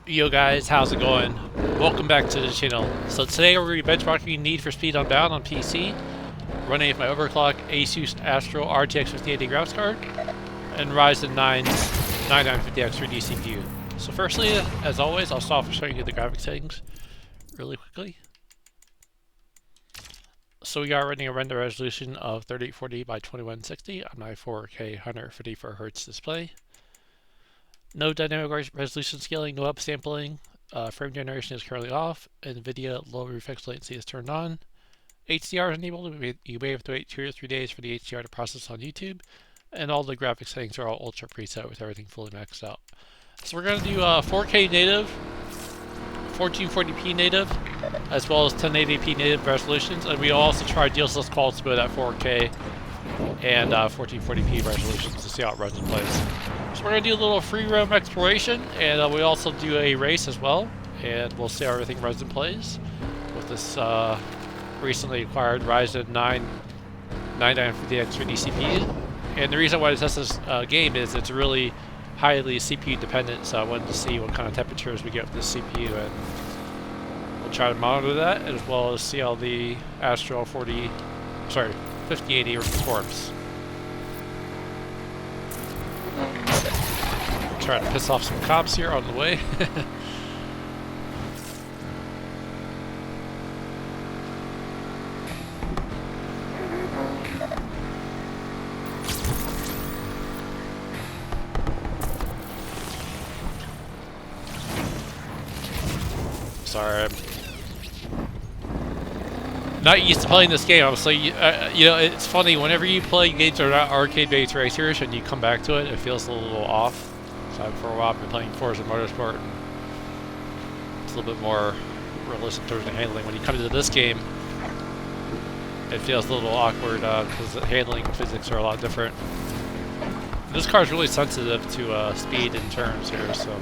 Yo guys, how's it going? Welcome back to the channel. So today we're going to be benchmarking Need for Speed Unbound on PC, running with my overclocked Asus Astral RTX 5080 graphics card, and Ryzen 9 9950X 3D CPU. So firstly, as always, I'll start off showing you the graphics settings really quickly. So we are running a render resolution of 3840 by 2160 on my 4K 154Hz display. No dynamic resolution scaling, no upsampling. Frame generation is currently off. NVIDIA low reflex latency is turned on. HDR is enabled. You may have to wait 2 or 3 days for the HDR to process on YouTube. And all the graphics settings are all ultra preset with everything fully maxed out. So we're going to do 4K native, 1440p native, as well as 1080p native resolutions. And we'll also try DLSS quality mode at 4K and 1440p resolutions to see how it runs and plays. So we're going to do a little free roam exploration, and we also do a race as well, and we'll see how everything runs and plays with this recently acquired Ryzen 9 9950X 3D CPU. And the reason why I test this game is it's really highly CPU dependent, so I wanted to see what kind of temperatures we get with this CPU, and we'll try to monitor that as well as see how the Astral 5080 performs. Trying to piss off some cops here on the way. Sorry, I'm not used to playing this game. So you know, it's funny whenever you play games that are not arcade-based racers and you come back to it, it feels a little off. So for a while I've been playing Forza Motorsport, and it's a little bit more realistic in terms of handling. When you come into this game, it feels a little awkward because the handling physics are a lot different. And this car is really sensitive to speed and turns here, so.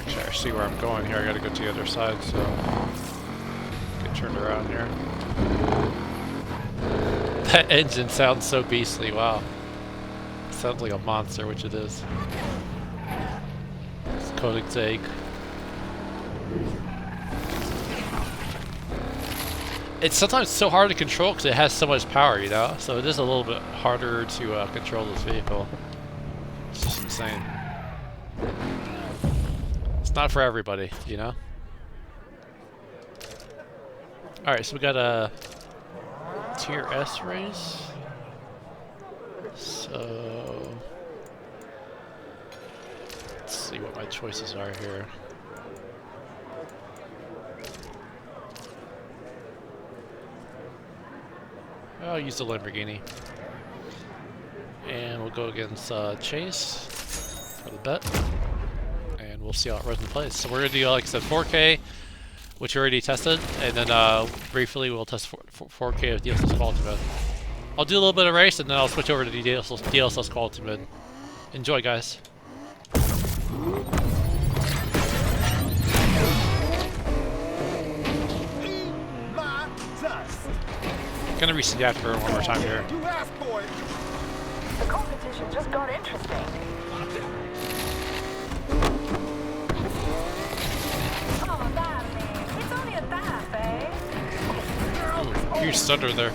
Actually, I see where I'm going here. I gotta go to the other side, so get turned around here. That engine sounds so beastly, wow. It sounds like a monster, which it is. It's Koenigsegg. It's sometimes so hard to control because it has so much power, you know? So it is a little bit harder to control this vehicle. It's just insane. It's not for everybody, you know? Alright, so we got a Tier S race. So let's see what my choices are here. I'll use the Lamborghini. And we'll go against Chase for the bet. And we'll see how it runs and plays. So we're going to do, like I said, 4K, which we already tested, and then briefly we'll test 4K of DLSS quality mode. I'll do a little bit of race, and then I'll switch over to the DLSS quality mode. Enjoy, guys. Gonna reset the afterburner one more time here. The competition just got interesting. Huge stutter there.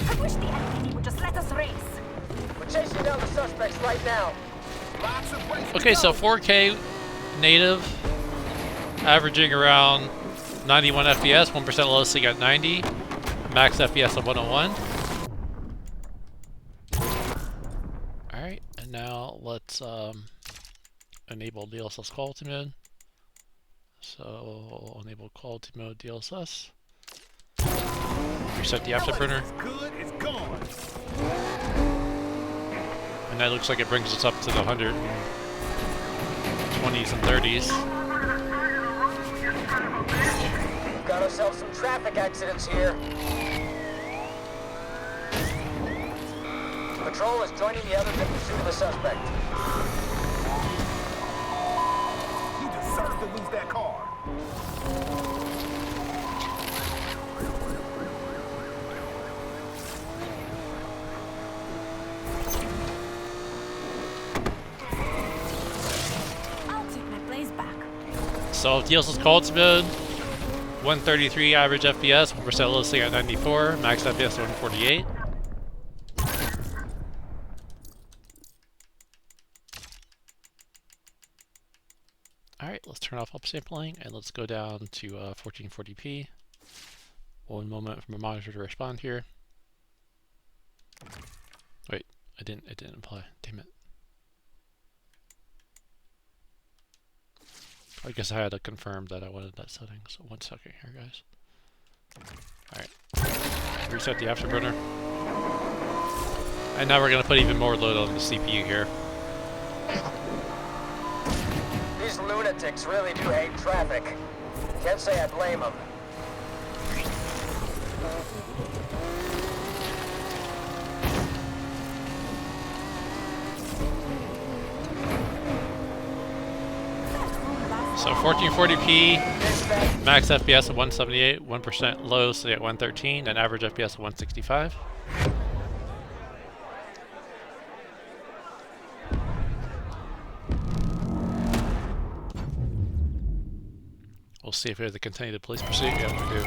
I wish the AMD would just let us race. We're chasing down the suspects right now. Okay, so 4K native, averaging around 91 FPS, 1% low sync at 90, max FPS of 101. Alright, and now let's enable DLSS quality mode. So enable quality mode DLSS. Reset the afterburner. And that looks like it brings us up to the 120s and 30s. We've got ourselves some traffic accidents here. Patrol is joining the others in pursuit of the suspect. You deserve to lose that car. So DLSS quality mode, 133 average FPS, 1% low setting at 94, max FPS 148. Alright, let's turn off upsampling and let's go down to 1440p. One moment for my monitor to respond here. Wait, it didn't apply. Damn it. I guess I had to confirm that I wanted that setting. So 1 second here, guys. Alright. Reset the afterburner. And now we're gonna put even more load on the CPU here. These lunatics really do hate traffic. Can't say I blame them. So 1440p, max FPS of 178, 1% low setting at 113, and average FPS of 165. We'll see if we have to continue the police pursuit. Yeah, we do.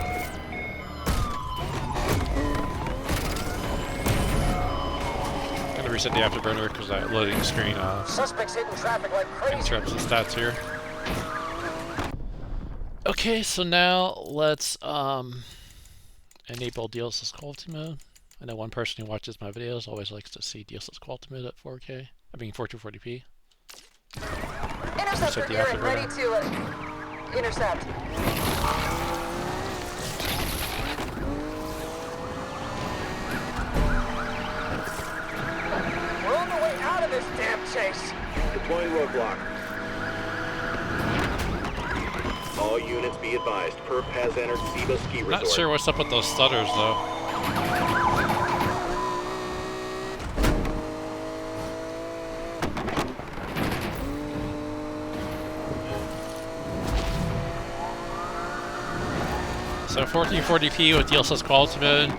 I'm gonna reset the afterburner because that loading screen Suspects hitting traffic like crazy. interrupts the stats here. Okay, so now let's enable DLSS quality mode. I know one person who watches my videos always likes to see DLSS quality mode at 4K. I mean 1440p. Interceptor gear and ready to intercept. We're on the way out of this damn chase. Deploying roadblock. All units be advised. Perp has entered Siba Ski Resort. Not sure what's up with those stutters though. So 1440p with DLSS quality mode.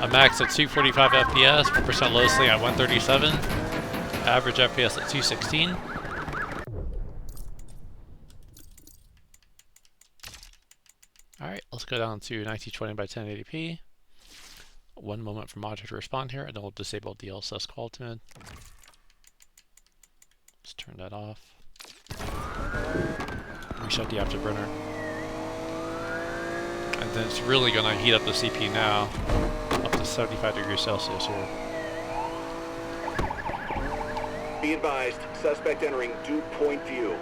A max at 245 FPS, 1% low setting at 137. Average FPS at 216. Alright, let's go down to 1920 by 1080p. One moment for monitor to respond here, and then we'll disable DLSS quality mode. Let's turn that off. Reset the afterburner. And then it's really going to heat up the CPU now, up to 75 degrees Celsius here. Be advised, suspect entering dew point view.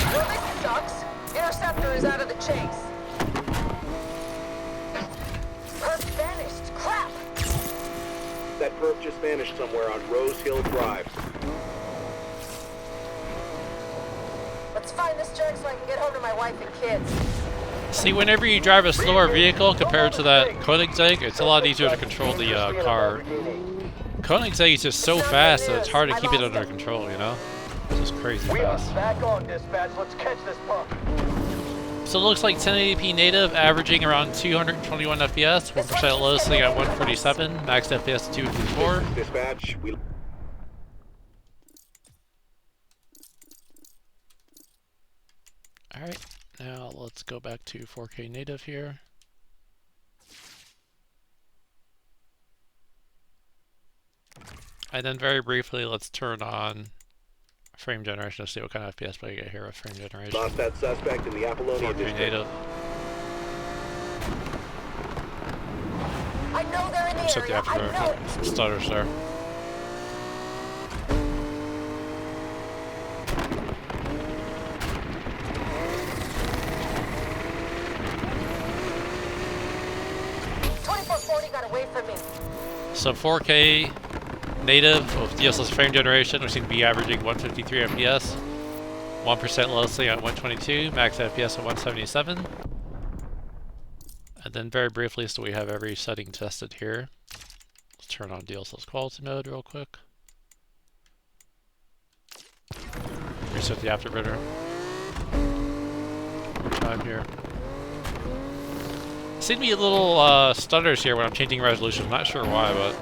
Well, this sucks. Interceptor is out of the chase. Perp vanished. Crap! That perp just vanished somewhere on Rose Hill Drive. Let's find this jerk so I can get home to my wife and kids. See, whenever you drive a slower vehicle compared to that Koenigsegg, it's a lot easier to control the car. Koenigsegg is just so fast that it's hard to keep it under control, you know? It's just crazy We are fast. back on dispatch. Let's catch this punk. So it looks like 1080p native, averaging around 221 FPS, 1% low setting at 147, max FPS 254. Dispatch, we... Alright, now let's go back to 4K native here. And then very briefly, let's turn on frame generation to see what kind of FPS we get here with frame generation. Lost that suspect in the Apollonia 4K district. native. I know they're in the Set the area. I know afterburner. it. Some stutters there. Got away from me. So 4K native with DLSS frame generation, we seem to be averaging 153 FPS, 1% low setting at 122, max FPS at 177. And then very briefly, so we have every setting tested here. Let's turn on DLSS quality mode real quick. Reset the afterburner. More time here. seem to be little stutters here when I'm changing resolution. I'm not sure why, but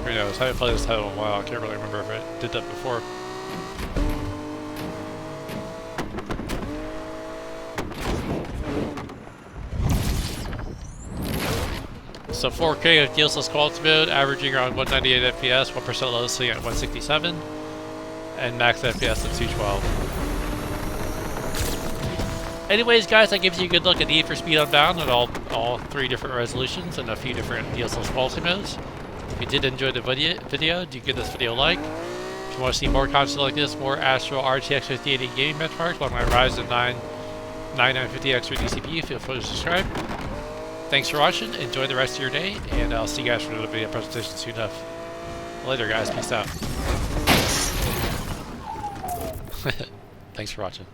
who knows? I haven't played this title in a while. I can't really remember if it did that before. So 4K with DLSS quality mode, averaging around 198 FPS, 1% latency at 167, and max FPS at 212. Anyways, guys, that gives you a good look at Need for Speed Unbound at all 3 different resolutions and a few different DLSS quality modes. If you did enjoy the video, do give this video a like. If you want to see more content like this, more Astral RTX 5080 gaming benchmarks on my Ryzen 9 9950X 3D CPU, feel free to subscribe. Thanks for watching, enjoy the rest of your day, and I'll see you guys for another video presentation soon enough. Later, guys, peace out. Thanks for watching.